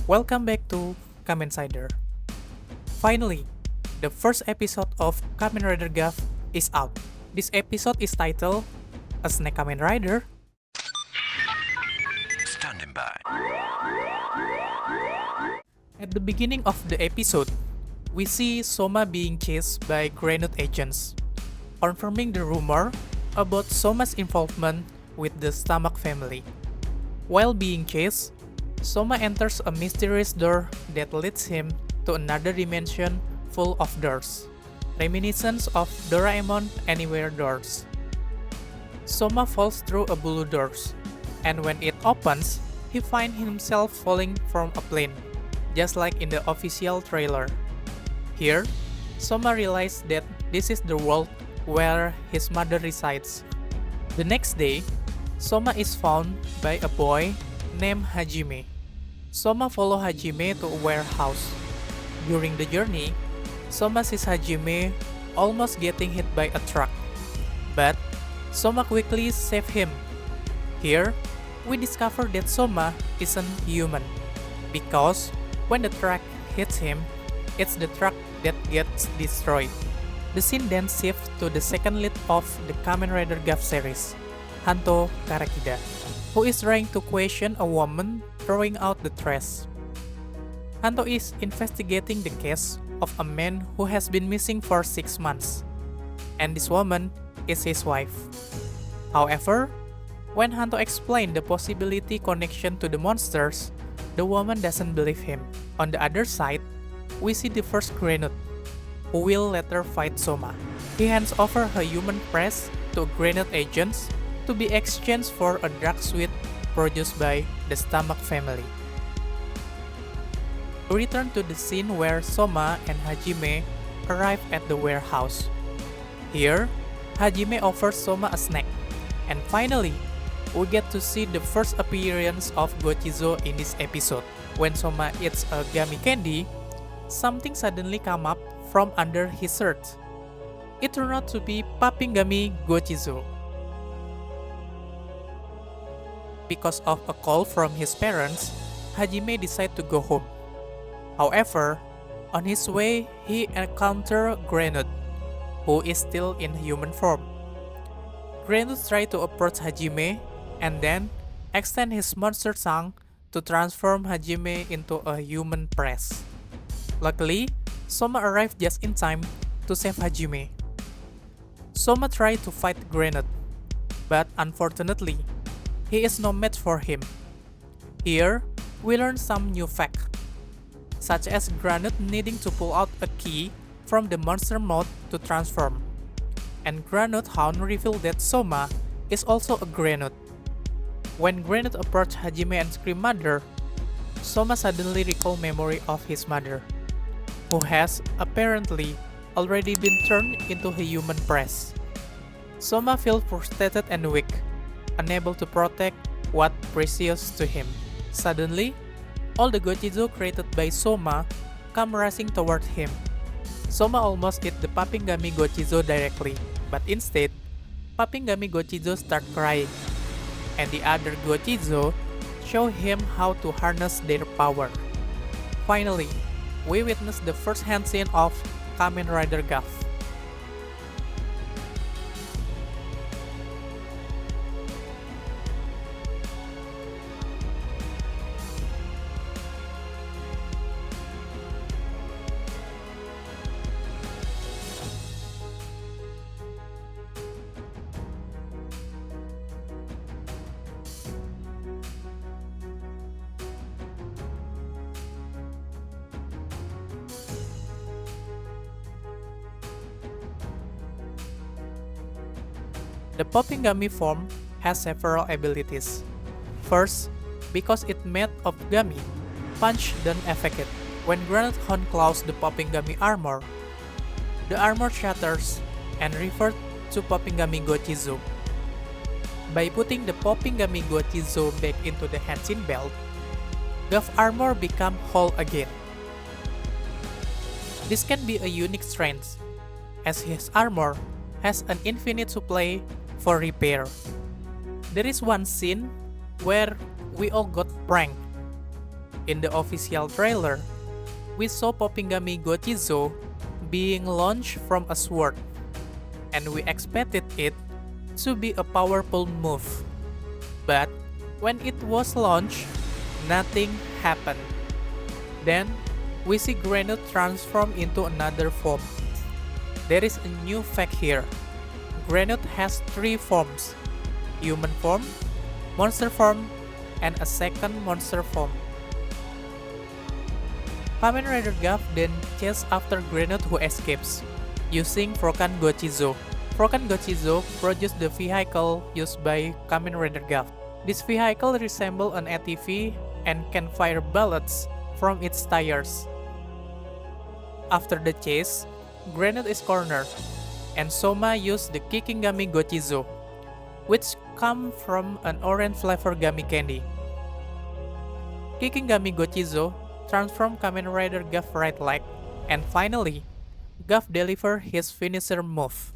Welcome back to Kamen Rider. Finally, the first episode of Kamen Rider Gaff is out. This episode is titled A Snake Kamen Rider. Standing by. At the beginning of the episode, we see Soma being chased by Granite agents, confirming the rumor about Soma's involvement with the Stomach family. While being chased, Soma enters a mysterious door that leads him to another dimension full of doors, reminiscent of Doraemon Anywhere doors. Soma falls through a blue doors, and when it opens, he finds himself falling from a plane, just like in the official trailer. Here, Soma realizes that this is the world where his mother resides. The next day, Soma is found by a boy named Hajime. Soma follows Hajime to a warehouse. During the journey, Soma sees Hajime almost getting hit by a truck, but Soma quickly saves him. Here, we discover that Soma isn't human, because when the truck hits him, it's the truck that gets destroyed. The scene then shifts to the second lead of the Kamen Rider Gaff series, Hanto Karakida, who is trying to question a woman throwing out the trash. Hanto is investigating the case of a man who has been missing for 6 months, and this woman is his wife. However, when Hanto explains the possibility connection to the monsters, the woman doesn't believe him. On the other side, we see the first Granite, who will later fight Soma. He hands over her human press to Granite agents to be exchanged for a drug suit produced by the Stomach family. We return to the scene where Soma and Hajime arrive at the warehouse. Here, Hajime offers Soma a snack, and finally, we get to see the first appearance of Gochizo in this episode. When Soma eats a gummy candy, something suddenly comes up from under his shirt. It turned out to be Popping Gummy Gochizo. Because of a call from his parents, Hajime decides to go home. However, on his way, he encounters Granite, who is still in human form. Granite tries to approach Hajime and then extend his monster tongue to transform Hajime into a human press. Luckily, Soma arrived just in time to save Hajime. Soma tried to fight Granite, but unfortunately, he is no match for him. Here, we learn some new facts, such as Granite needing to pull out a key from the monster mouth to transform, and Granite Hound revealed that Soma is also a Granite. When Granite approached Hajime and screamed mother, Soma suddenly recalled memory of his mother, who has apparently already been turned into a human press. Soma feels frustrated and weak, unable to protect what precious to him. Suddenly, all the Gochizo created by Soma come rushing toward him. Soma almost hit the Popping Gummy Gochizo directly, but instead, Popping Gummy Gochizo start crying, and the other Gochizo show him how to harness their power. Finally, we witness the first hand scene of Kamen Rider Gaff. The Popping Gummy form has several abilities. First, because it's made of gummy, punch don't affect it. When Granite Hound claws the Popping Gummy armor, the armor shatters and reverts to Popping Gummy Gochizo. By putting the Popping Gummy Gochizo back into the Henshin belt, Gaff armor becomes whole again. This can be a unique strength, as his armor has an infinite supply for repair. There is one scene where we all got pranked. In the official trailer, we saw Poppingami Gochizo being launched from a sword, and we expected it to be a powerful move. But when it was launched, nothing happened. Then, we see Granite transform into another form. There is a new fact here. Granite has 3 forms: human form, monster form, and a second monster form. Kamen Rider Guff then chases after Granite, who escapes, using Frokan Gochizo. Frokan Gochizo produced the vehicle used by Kamen Rider Guff. This vehicle resembles an ATV and can fire bullets from its tires. After the chase, Granite is cornered, and Soma used the Kikingami Gochizo, which come from an orange flavor gummy candy. Kikingami Gochizo transformed Kamen Rider Guff right leg, and finally, Guff delivered his finisher move.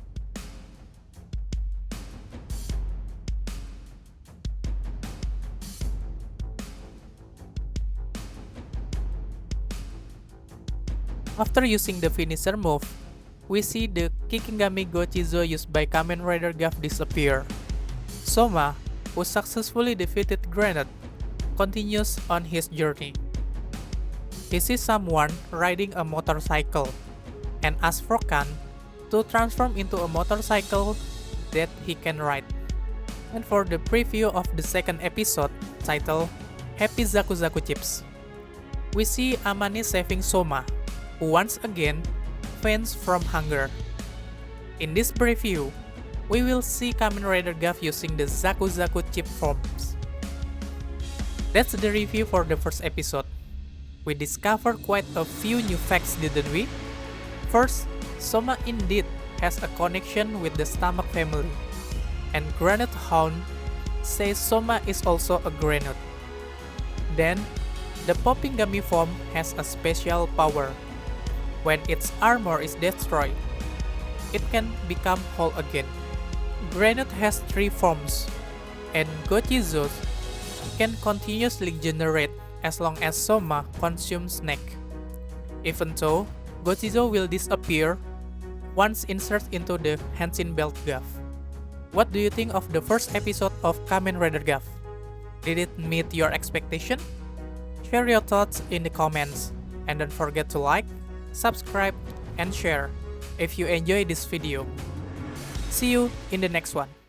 After using the finisher move, we see the Kikingami Gochizo used by Kamen Rider Guff disappear. Soma, who successfully defeated Granite, continues on his journey. He sees someone riding a motorcycle and asks Frokan to transform into a motorcycle that he can ride. And for the preview of the second episode, titled Happy Zaku Zaku Chips, we see Amane saving Soma, who once again faints from hunger. In this preview, we will see Kamen Rider Guff using the Zaku Zaku chip forms. That's the review for the first episode. We discovered quite a few new facts, didn't we? First, Soma indeed has a connection with the Stomach family, and Granite Hound says Soma is also a Granite. Then, the Poppingami form has a special power. When its armor is destroyed, it can become whole again. Granite has 3 forms, and Gochizo can continuously generate as long as Soma consumes snack. Even though, Gochizo will disappear once inserted into the Henshin Belt Guff. What do you think of the first episode of Kamen Rider Guff? Did it meet your expectation? Share your thoughts in the comments, and don't forget to like, subscribe, and share if you enjoy this video. See you in the next one.